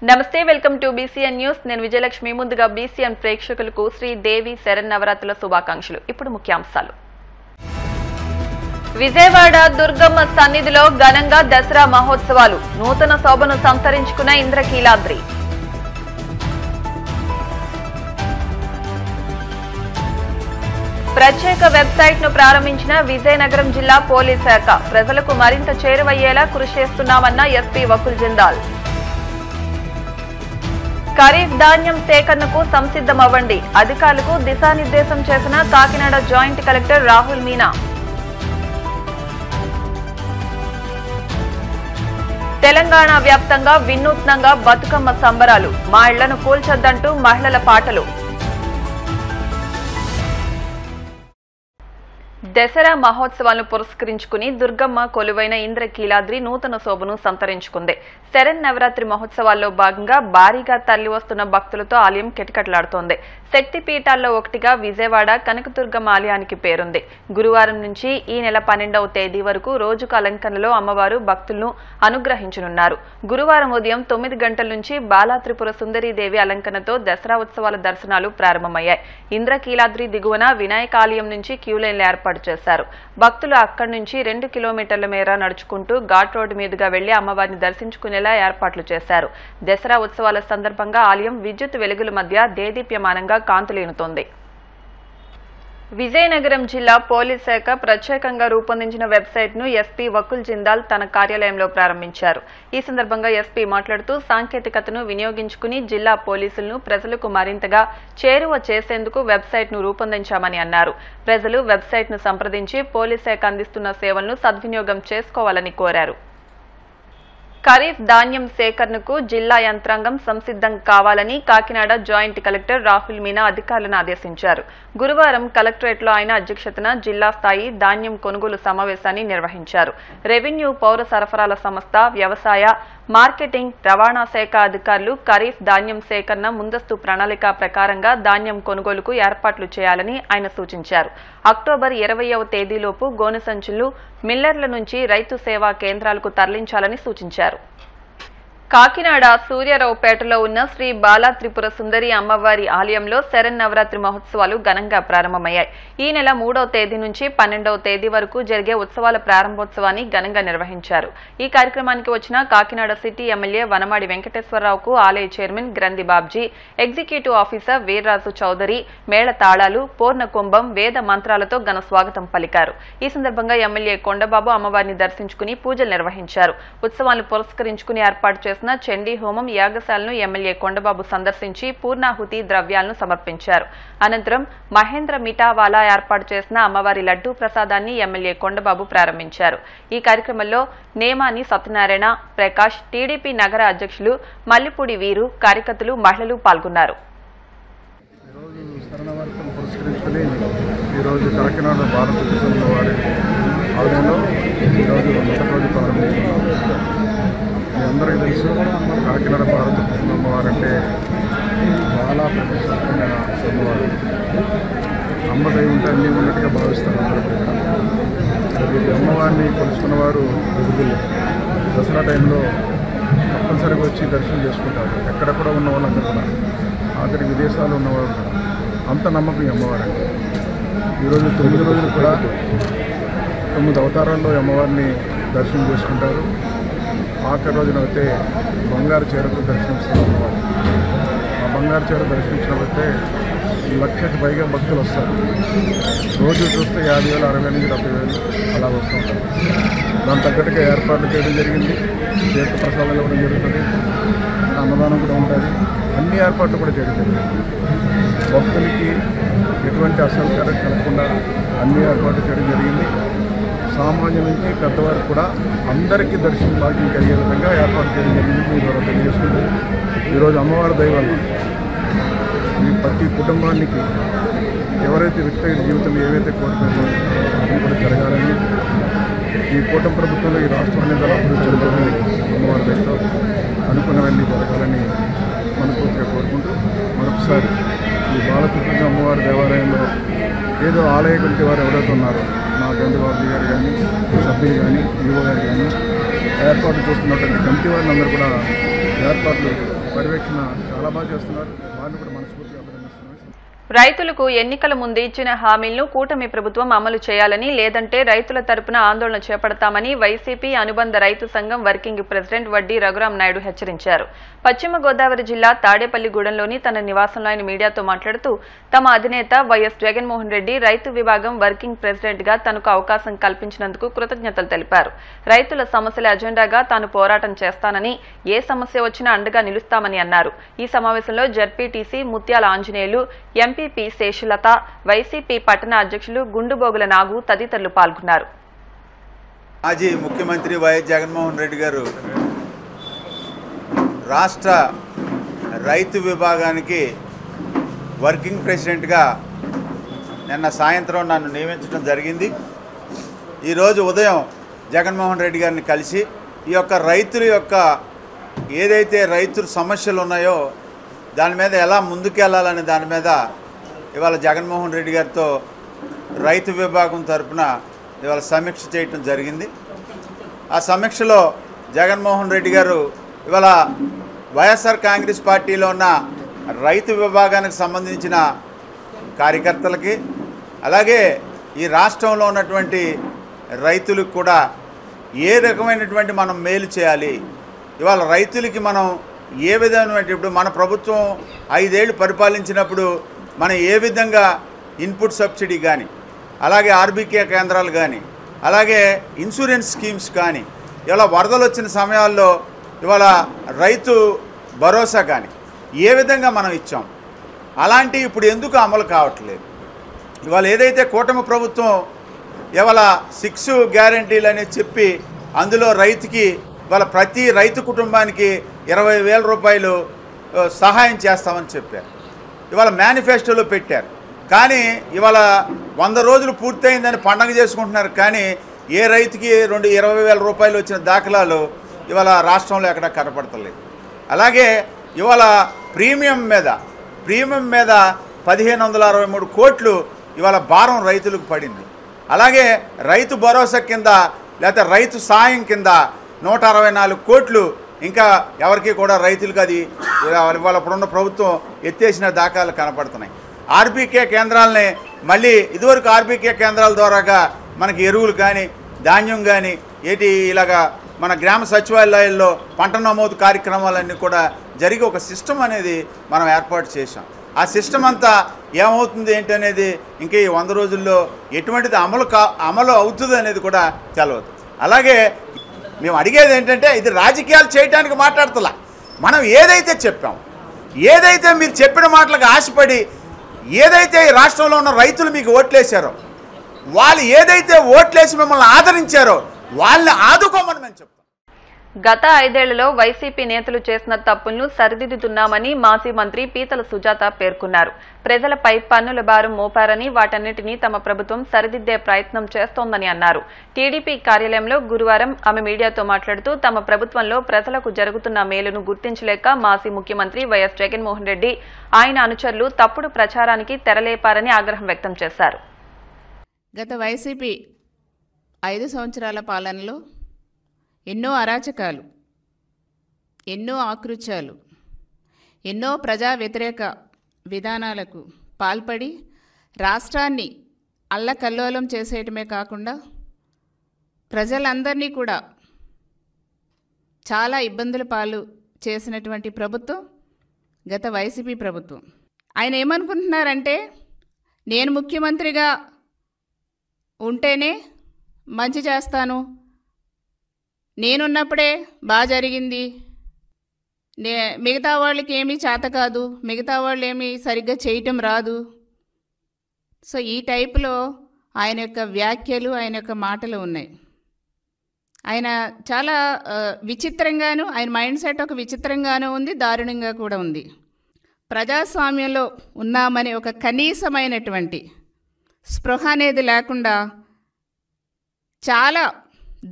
నమస్తే welcome to BCN news నేను విజయలక్ష్మి ముందుగా బీసీఎన్ ప్రేక్షకులకు శ్రీ దేవి శరన్నవరాత్రుల శుభాకాంక్షలు ఇప్పుడు ముఖ్యాంశాలు విజయవాడ దుర్గమ్మ సన్నిధిలో ఘనంగా దసరా మహోత్సవాలు నూతన శోభను సంతరించుకున్న ఇంద్రకీలాద్రి ప్రత్యేక వెబ్సైట్ ను ప్రారంభించిన విజయనగరం జిల్లా పోలీస్ శాఖ ప్రజలకు మరింత చేరువయ్యేలా కృషి చేస్తున్నామన్న ఎస్పీ వకుల్ జిందాల్ ఖరీఫ్ ధాన్యం సేకరణకు సంసిద్ధమవ్వండి అధికారులకు దిశానిర్దేశం చేసిన కాకినాడ జాయింట్ కలెక్టర్ రాహుల్ మీనా తెలంగాణ వ్యాప్తంగా వినూత్నంగా బతుకమ్మ సంబరాలు మా ఇళ్లను కూల్చొద్దంటూ మహిళల పాటలు దసరా మహోత్సవాలను పురస్కరించుకుని దుర్గమ్మ కొలువైన ఇంద్రకీలాద్రి నూతన శోభను సంతరించుకుంది శరన్నవరాత్రి మహోత్సవాల్లో భాగంగా భారీగా తరలి వస్తున్న భక్తులతో ఆలయం కిటకిటలాడుతోంది శక్తి పీఠాల్లో ఒకటిగా విజయవాడ కనకదుర్గమ్మ ఆలయానికి పేరుంది గురువారం నుంచి ఈ నెల 12వ తేదీ వరకు రోజుకు అలంకరణలో అమ్మవారు భక్తులను అనుగ్రహించనున్నారు గురువారం ఉదయం 9 గంటల నుంచి బాలా త్రిపుర సుందరీదేవి అలంకరణతో దసరా ఉత్సవాల దర్శనాలు ప్రారంభమయ్యాయి ఇంద్రకీలాద్రి దిగువన వినాయక ఆలయం నుంచి క్యూలైన్లు ఏర్పాటు చేశారు భక్తులు అక్కడి నుంచి 2 కిలోమీటర్ల మేర నడుచుకుంటూ ఘాట్ రోడ్డు మీదుగా వెళ్లి అమ్మవారిని దర్శించుకునేలా ఏర్పాట్లు చేశారు దసరా ఉత్సవాల సందర్భంగా ఆలయం విద్యుత్ వెలుగుల మధ్య దేదీప్యమానంగా కాంతులీనుతోంది విజయనగరం జిల్లా పోలీస్ శాఖ ప్రత్యేకంగా రూపొందించిన వెబ్సైట్ ను ఎస్పీ వకుల్ జిందాల్ తన కార్యాలయంలో ప్రారంభించారు ఈ సందర్భంగా ఎస్పీ మాట్లాడుతూ సాంకేతికతను వినియోగించుకుని జిల్లా పోలీసులను ప్రజలకు మరింతగా చేరువ చేసేందుకు వెబ్సైట్ ను రూపొందించామని అన్నారు ప్రజలు వెబ్సైట్ ను సంప్రదించి పోలీస్ శాఖ అందిస్తున్న సేవలను సద్వినియోగం చేసుకోవాలని కోరారు ఖరీఫ్ ధాన్యం సేకరణకు జిల్లా యంత్రాంగం సంసిద్ధం కావాలని కాకినాడ జాయింట్ కలెక్టర్ రాహుల్ మీనా అధికారులను ఆదేశించారు గురువారం కలెక్టరేట్లో ఆయన అధ్యక్షతన జిల్లా స్థాయి ధాన్యం కొనుగోలు సమావేశాన్ని నిర్వహించారు రెవెన్యూ పౌర సరఫరాల సంస్థ వ్యవసాయ మార్కెటింగ్ రవాణా శాఖ అధికారులు ఖరీఫ్ ధాన్యం సేకరణ ముందస్తు ప్రణాళిక ప్రకారంగా ధాన్యం కొనుగోలుకు ఏర్పాట్లు చేయాలని ఆయన సూచించారు అక్టోబర్ 20వ తేదీలోపు గోనె సంచులు మిల్లర్ల నుంచి రైతు సేవా కేంద్రాలకు తరలించాలని సూచించారు కాకినాడ సూర్యారావుపేటలో ఉన్న శ్రీ బాలా త్రిపుర సుందరి అమ్మవారి ఆలయంలో శరన్నవరాత్రి మహోత్సవాలు ఘనంగా ప్రారంభమయ్యాయి ఈ నెల 3వ తేదీ నుంచి 12వ తేదీ వరకు జరిగే ఉత్సవాల ప్రారంభోత్సవాన్ని ఘనంగా నిర్వహించారు ఈ కార్యక్రమానికి వచ్చిన కాకినాడ సిటీ ఎమ్మెల్యే వనమాడి వెంకటేశ్వరరావుకు ఆలయ చైర్మన్ గ్రంథి బాబ్జీ ఎగ్జిక్యూటివ్ ఆఫీసర్ వీర్రాజు చౌదరి మేళ తాళాలు పూర్ణ కుంభం వేద మంత్రాలతో ఘన స్వాగతం పలికారు ఈ సందర్భంగా ఎమ్మెల్యే కొండబాబు అమ్మవారిని దర్శించుకుని పూజలు నిర్వహించారు ఉత్సవాలను పురస్కరించుకుని ఏర్పాటు చండీ హోమం యాగశాలను ఎమ్మెల్యే కొండబాబు సందర్శించి పూర్ణాహుతి ద్రవ్యాలను సమర్పించారు అనంతరం మహేంద్ర మిఠావాలా ఏర్పాటు చేసిన అమ్మవారి లడ్డూ ప్రసాదాన్ని ఎమ్మెల్యే కొండబాబు ప్రారంభించారు ఈ కార్యక్రమంలో నేమాని సత్యనారాయణ ప్రకాష్ టీడీపీ నగర అధ్యక్షులు మల్లిపూడి వీరు కార్యకర్తలు మహిళలు పాల్గొన్నారు మీ అందరికీ తెలుసు కాకినాడ భారత అమ్మవారంటే చాలా ప్రతిష్టమైన అమ్మవారు అమ్మదై ఉంటే అన్నీ ఉన్నట్టుగా భావిస్తారు అందరూ ఈ అమ్మవారిని కొలుసుకున్న వారు దసరా టైంలో తప్పనిసరిగా వచ్చి దర్శనం చేసుకుంటారు ఎక్కడ కూడా ఉన్న వాళ్ళందరూ కూడా ఆఖరి విదేశాలు ఉన్నవారు కూడా అంత నమ్మకం ఈ అమ్మవారంటే ఈరోజు 9 రోజులు కూడా 9 అవతారాల్లో అమ్మవారిని దర్శనం చేసుకుంటారు ఆఖరి రోజున అయితే బంగారు చీరతో దర్శనమిస్తారు ఆ బంగారు చీర దర్శించినట్లయితే 1,00,000కి పైగా భక్తులు వస్తారు రోజు చూస్తే 50,000 60,000 నుంచి 70,000 అలా వస్తుంటారు దాని తగ్గట్టుగా ఏర్పాట్లు చేయడం జరిగింది తీర్థ ప్రసాదాలు ఇవ్వడం జరుగుతుంది అన్నదానం కూడా ఉంటుంది అన్ని ఏర్పాట్లు కూడా చేయడం జరిగింది భక్తులకి ఎటువంటి అసౌకర్యం కలగకుండా అన్ని ఏర్పాట్లు చేయడం జరిగింది సామాన్యుల నుంచి పెద్దవారికి కూడా అందరికీ దర్శనం భాగ్యం కలిగే విధంగా ఏర్పాటు చేయడం జరిగింది మీ ద్వారా తెలియజేస్తుంది ఈరోజు అమ్మవారి దయ వల్ల ఈ ప్రతి కుటుంబానికి ఎవరైతే వ్యక్తిగత జీవితంలో ఏవైతే కోరుకుంటారో అది కూడా జరగాలని ఈ కూటమి ప్రభుత్వంలో ఈ రాష్ట్రాన్ని అభివృద్ధి జరుగుతుంది అమ్మవారి దయతో అనుకున్నవన్నీ జరగాలని మనస్ఫూర్తిగా కోరుకుంటూ మరొకసారి ఈ బాలకృష్ణ అమ్మవారి దేవాలయంలో ఏదో ఆలయ కమిటీ వారు ఎవరైతే ఉన్నారో మా గంధబాబు గారు కానీ సభ్యులు కానీ ఈవో గారు కానీ ఏర్పాటు చేస్తున్నటువంటి కమిటీ వారిని అందరూ కూడా ఏర్పాట్లు పర్యవేక్షణ చాలా బాగా చేస్తున్నారు. వారిని కూడా మనస్ఫూర్తిగా అభినందిస్తున్నాను. రైతులకు ఎన్నికల ముందు ఇచ్చిన హామీలను కూటమి ప్రభుత్వం అమలు చేయాలని, లేదంటే రైతుల తరపున ఆందోళన చేపడతామని వైసీపీ అనుబంధ రైతు సంఘం వర్కింగ్ ప్రెసిడెంట్ వడ్డీ రఘురాం నాయుడు హెచ్చరించారు. పశ్చిమ గోదావరి జిల్లా తాడేపల్లిగూడెంలోని తన నివాసంలో ఆయన మీడియాతో మాట్లాడుతూ, తమ అధినేత వైఎస్ జగన్మోహన్ రెడ్డి రైతు విభాగం వర్కింగ్ ప్రెసిడెంట్ గా తనకు అవకాశం కల్పించినందుకు కృతజ్ఞతలు తెలిపారు. రైతుల సమస్యల అజెండాగా తాను పోరాటం చేస్తానని, ఏ సమస్య వచ్చినా అండగా నిలుస్తామని అన్నారు. ఈ సమావేశంలో జడ్పీటీసీ ముత్యాల ఆంజనేయులు, ఎంపీపీ శేషులత, వైసీపీ పట్టణ అధ్యక్షులు గుండుబోగుల నాగు తదితరులు పాల్గొన్నారు. మాజీ ముఖ్యమంత్రి వైఎస్ జగన్మోహన్ రెడ్డి గారు రాష్ట్ర రైతు విభాగానికి వర్కింగ్ ప్రెసిడెంట్గా నిన్న సాయంత్రం నన్ను నియమించడం జరిగింది. ఈరోజు ఉదయం జగన్మోహన్ రెడ్డి గారిని కలిసి ఈ యొక్క రైతుల యొక్క ఏదైతే రైతుల సమస్యలు ఉన్నాయో దాని మీద ఎలా ముందుకెళ్లాలనే దాని మీద ఇవాళ జగన్మోహన్ రెడ్డి గారితో రైతు విభాగం తరఫున ఇవాళ సమీక్ష చేయటం జరిగింది. ఆ సమీక్షలో జగన్మోహన్ రెడ్డి గారు ఇవాళ వైఎస్ఆర్ కాంగ్రెస్ పార్టీలో ఉన్న రైతు విభాగానికి సంబంధించిన కార్యకర్తలకి, అలాగే ఈ రాష్ట్రంలో ఉన్నటువంటి రైతులకు కూడా ఏ రకమైనటువంటి మనం మేలు చేయాలి, ఇవాళ రైతులకి మనం ఏ విధమైనటువంటి, ఇప్పుడు మన ప్రభుత్వం 5 ఏళ్ళు పరిపాలించినప్పుడు మనం ఏ విధంగా ఇన్పుట్ సబ్సిడీ కానీ, అలాగే ఆర్బీకే కేంద్రాలు కానీ, అలాగే ఇన్సూరెన్స్ స్కీమ్స్ కానీ, ఇవాళ వరదలు వచ్చిన సమయాల్లో ఇవాళ రైతు భరోసా కానీ ఏ విధంగా మనం ఇచ్చాం, అలాంటి ఇప్పుడు ఎందుకు అమలు కావట్లేదు? ఇవాళ ఏదైతే కూటమి ప్రభుత్వం ఇవాళ 6 గ్యారంటీలు అనేది చెప్పి అందులో రైతుకి ఇవాళ ప్రతి రైతు కుటుంబానికి 20,000 రూపాయలు సహాయం చేస్తామని చెప్పారు, ఇవాళ మేనిఫెస్టోలో పెట్టారు. కానీ ఇవాళ 100 రోజులు పూర్తయిందని పండగ చేసుకుంటున్నారు. కానీ ఏ రైతుకి 20,000 రూపాయలు వచ్చిన దాఖలాలు ఇవాళ రాష్ట్రంలో ఎక్కడా కనపడతలేదు. అలాగే ఇవాళ ప్రీమియం మీద 1563 కోట్లు ఇవాళ భారం రైతులకు పడింది. అలాగే రైతు భరోసా కింద లేకపోతే రైతు సాయం కింద 164 కోట్లు ఇంకా ఎవరికి కూడా రైతులకు అది ఇవాళ ఇప్పుడున్న ప్రభుత్వం ఎత్తేసిన దాఖలాలు కనపడుతున్నాయి. ఆర్బీకే కేంద్రాలని మళ్ళీ ఇదివరకు ఆర్బీకే కేంద్రాల ద్వారాగా మనకి ఎరువులు కానీ ధాన్యం కానీ ఇలాగా మన గ్రామ సచివాలయాల్లో పంట నమోదు కార్యక్రమాలన్నీ కూడా జరిగి ఒక సిస్టమ్ అనేది మనం ఏర్పాటు చేశాం. ఆ సిస్టమ్ అంతా ఏమవుతుంది ఏంటి అనేది ఇంకా ఈ 100 రోజుల్లో ఎటువంటిది అమలు అవుతుంది అనేది కూడా తెలియదు. అలాగే మేము అడిగేది ఏంటంటే, ఇది రాజకీయాలు చేయడానికి మాట్లాడుతులా, మనం ఏదైతే చెప్పాం, ఏదైతే మీరు చెప్పిన మాటలకు ఆశపడి ఏదైతే ఈ రాష్ట్రంలో ఉన్న రైతులు మీకు ఓట్లేశారో, వాళ్ళు ఏదైతే ఓట్లేసి మిమ్మల్ని ఆదరించారో వాళ్ళని ఆదుకోమని మేము చెప్తాం. గత 5 ఏళ్లలో వైసీపీ నేతలు చేసిన తప్పులను సరిదిద్దుతున్నామని మాజీ మంత్రి పీతల సుజాత పేర్కొన్నారు. ప్రజలపై పన్నుల భారం మోపారని, వాటన్నిటినీ తమ ప్రభుత్వం సరిదిద్దే ప్రయత్నం చేస్తోందని అన్నారు. టీడీపీ కార్యాలయంలో గురువారం ఆమె మీడియాతో మాట్లాడుతూ, తమ ప్రభుత్వంలో ప్రజలకు జరుగుతున్న మేలును గుర్తించలేక మాజీ ముఖ్యమంత్రి వైఎస్ జగన్మోహన్ రెడ్డి, ఆయన అనుచరులు తప్పుడు ప్రచారానికి తెరలేపారని ఆగ్రహం వ్యక్తం చేశారు. గత వైసీపీ 5 సంవత్సరాల పాలనలో ఎన్నో అరాచకాలు, ఎన్నో ఆకృత్యాలు, ఎన్నో ప్రజా వ్యతిరేక విధానాలకు పాల్పడి రాష్ట్రాన్ని అల్లకల్లోలం చేసేయటమే కాకుండా ప్రజలందరినీ కూడా చాలా ఇబ్బందుల పాలు చేసినటువంటి ప్రభుత్వం గత వైసీపీ ప్రభుత్వం. ఆయన ఏమనుకుంటున్నారంటే, నేను ముఖ్యమంత్రిగా ఉంటేనే మంచి చేస్తాను, నేనున్నప్పుడే బాగా జరిగింది, మిగతా వాళ్ళకి ఏమీ చేత కాదు, మిగతా వాళ్ళు ఏమీ సరిగ్గా చేయటం రాదు. సో ఈ టైపులో ఆయన యొక్క వ్యాఖ్యలు, ఆయన యొక్క మాటలు ఉన్నాయి. ఆయన చాలా విచిత్రంగాను, ఆయన మైండ్ సెట్ ఒక విచిత్రంగానూ ఉంది, దారుణంగా కూడా ఉంది. ప్రజాస్వామ్యంలో ఉన్నామని ఒక కనీసమైనటువంటి స్పృహ అనేది లేకుండా చాలా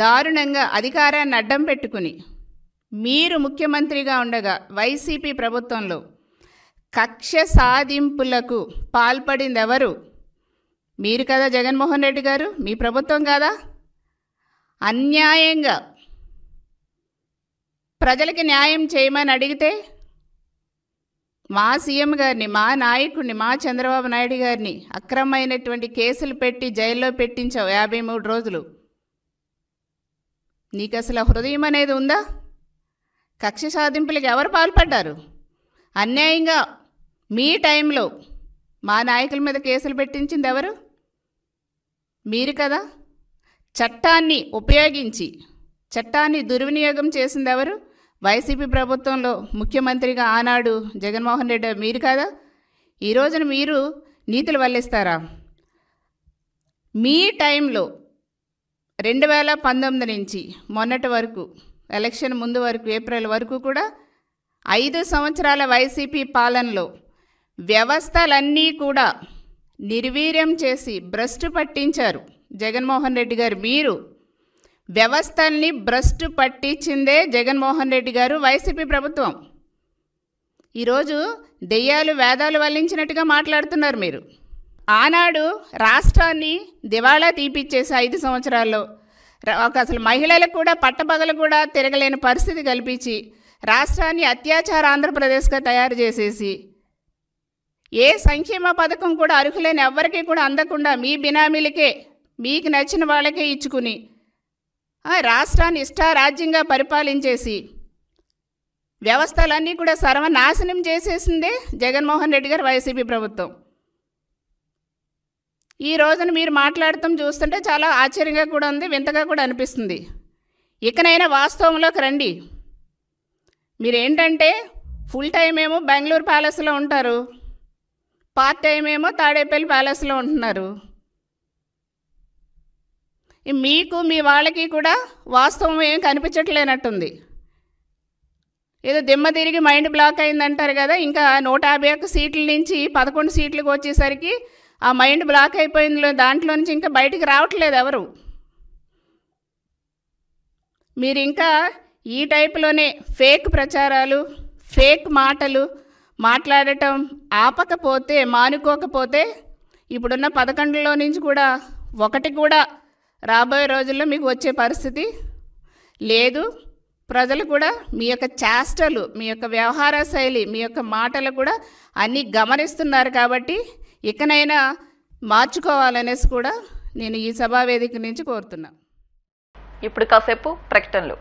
దారుణంగా అధికారాన్ని అడ్డం పెట్టుకుని మీరు ముఖ్యమంత్రిగా ఉండగా వైసీపీ ప్రభుత్వంలో కక్ష సాధింపులకు పాల్పడింది ఎవరు? మీరు కదా జగన్మోహన్ రెడ్డి గారు, మీ ప్రభుత్వం కదా. అన్యాయంగా ప్రజలకి న్యాయం చేయమని అడిగితే మా సీఎం గారిని, మా నాయకుడిని, మా చంద్రబాబు నాయుడు గారిని అక్రమమైనటువంటి కేసులు పెట్టి జైల్లో పెట్టించావు 53 రోజులు. నీకు అసలు హృదయం అనేది ఉందా? కక్ష సాధింపులకు ఎవరు పాల్పడ్డారు? అన్యాయంగా మీ టైంలో మా నాయకుల మీద కేసులు పెట్టించింది ఎవరు? మీరు కదా. చట్టాన్ని ఉపయోగించి చట్టాన్ని దుర్వినియోగం చేసింది ఎవరు? వైసీపీ ప్రభుత్వంలో ముఖ్యమంత్రిగా ఆనాడు జగన్మోహన్ రెడ్డి మీరు కదా. ఈ రోజున మీరు నీతులు వల్లిస్తారా? మీ టైంలో 2019 నుంచి మొన్నటి వరకు ఎలక్షన్ ముందు వరకు ఏప్రిల్ వరకు కూడా 5 సంవత్సరాల వైసీపీ పాలనలో వ్యవస్థలన్నీ కూడా నిర్వీర్యం చేసి భ్రష్టు పట్టించారు జగన్మోహన్ రెడ్డి గారు. మీరు వ్యవస్థల్ని భ్రష్టు పట్టించిందే జగన్మోహన్ రెడ్డి గారు, వైసీపీ ప్రభుత్వం. ఈరోజు దెయ్యాలు వేదాలు వల్లించినట్టుగా మాట్లాడుతున్నారు మీరు. ఆనాడు రాష్ట్రాన్ని దివాళా తీపిచ్చేసి 5 సంవత్సరాల్లో అసలు మహిళలకు కూడా పట్టపగలు కూడా తిరగలేని పరిస్థితి కల్పించి రాష్ట్రాన్ని అత్యాచార ఆంధ్రప్రదేశ్గా తయారు చేసేసి ఏ సంక్షేమ పథకం కూడా అర్హులైన ఎవ్వరికీ కూడా అందకుండా మీ బినామీలకే, మీకు నచ్చిన వాళ్ళకే ఇచ్చుకుని రాష్ట్రాన్ని ఇష్టారాజ్యంగా పరిపాలించేసి వ్యవస్థలన్నీ కూడా సర్వనాశనం చేసేసిందే జగన్మోహన్ రెడ్డి గారు, వైసీపీ ప్రభుత్వం. ఈ రోజున మీరు మాట్లాడటం చూస్తుంటే చాలా ఆశ్చర్యంగా కూడా ఉంది, వింతగా కూడా అనిపిస్తుంది. ఇకనైనా వాస్తవంలోకి రండి. మీరేంటంటే ఫుల్ టైం ఏమో బెంగళూరు ప్యాలెస్లో ఉంటారు, పార్ట్ టైం ఏమో తాడేపల్లి ప్యాలెస్లో ఉంటున్నారు. మీకు మీ వాళ్ళకి కూడా వాస్తవం ఏం కనిపించట్లేనట్టుంది. ఏదో దిమ్మ తిరిగి మైండ్ బ్లాక్ అయిందంటారు కదా. ఇంకా 151 సీట్ల నుంచి 11 సీట్లకు వచ్చేసరికి ఆ మైండ్ బ్లాక్ అయిపోయింది. దాంట్లో నుంచి ఇంకా బయటికి రావట్లేదు ఎవరు. మీరు ఇంకా ఈ టైపులోనే ఫేక్ ప్రచారాలు, ఫేక్ మాటలు మాట్లాడటం ఆపకపోతే, మానుకోకపోతే ఇప్పుడున్న 11లో నుంచి కూడా ఒకటి కూడా రాబోయే రోజుల్లో మీకు వచ్చే పరిస్థితి లేదు. ప్రజలు కూడా మీ యొక్క చేష్టలు, మీ యొక్క వ్యవహార శైలి, మీ యొక్క మాటలు కూడా అన్నీ గమనిస్తున్నారు. కాబట్టి ఇకనైనా మార్చుకోవాలనేసి కూడా నేను ఈ సభావేదిక నుంచి కోరుతున్నా. ఇప్పుడు కాసేపు ప్రకటనలు.